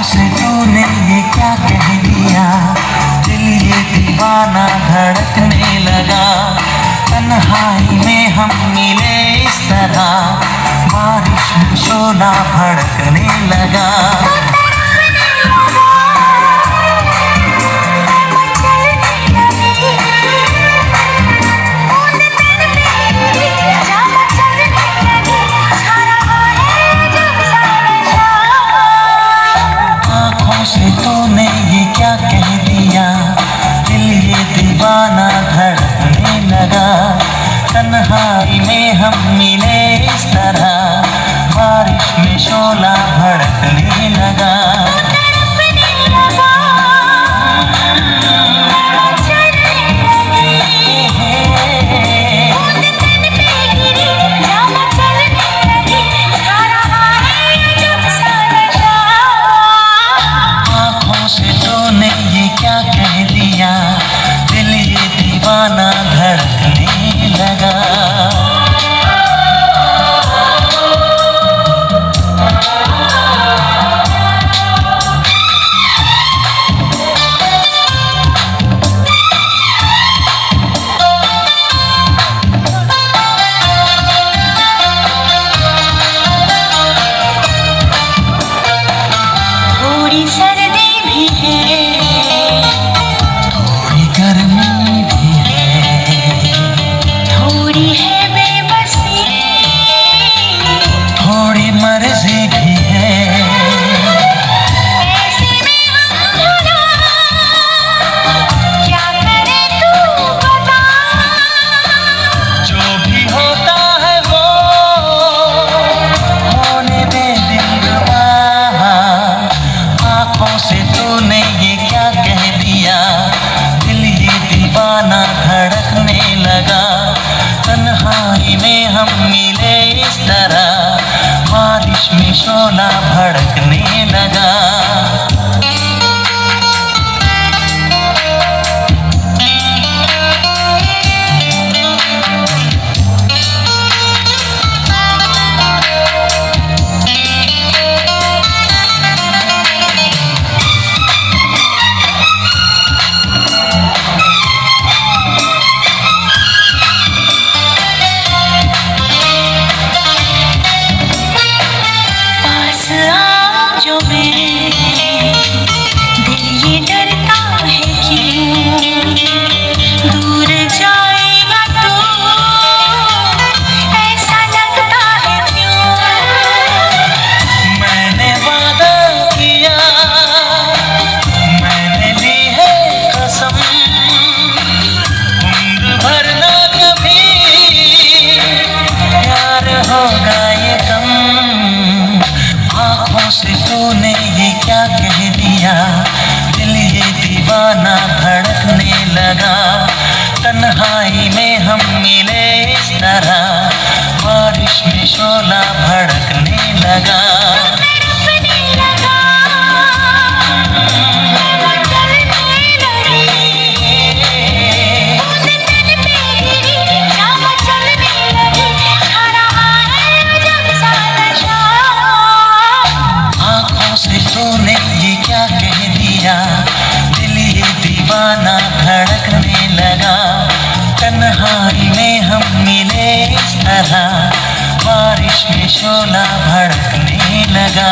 से तूने ये क्या कह दिया, दिल ये दीवाना धड़कने लगा। तन्हाई में हम मिले इस तरह, बारिश में शोला भड़कने लगा। से तूने ये क्या कह दिया, दिल ये दीवाना धड़कने लगा। तन्हाई में हम मिले इस तरह, बारिश में शोला भड़कने लगा। क्या कह दिया, दिल ये दीवाना धड़कने लगा। थोड़ी सर्दी भी है, थोड़ी मर्जी भी है। ऐसे में हम भला क्या करें तू बता। जो भी होता है वो होने दे दिलरुबा। आँखों से तूने ये क्या कह दिया, दिल ये दीवाना धड़कने लगा। तन्हाई में हम मिले इस तरह, बारिश में शोला भड़कने लगा। जो मैं दिल ये डरता है क्यों, दूर जाएगा तो ऐसा लगता है क्यों। मैंने वादा किया, मैंने ली है कसम, उम्र भर ना कभी प्यार होगा ये कम। आँखों से तूने ये क्या कह दिया, दिल ये दीवाना धड़कने लगा। तन्हाई में हम मिले इस तरह, बारिश में शोला भड़कने लगा। से तूने ये क्या कह दिया, दिल ये दीवाना धड़कने लगा। तन्हाई में हम मिले इस तरह, बारिश में शोला भड़कने लगा।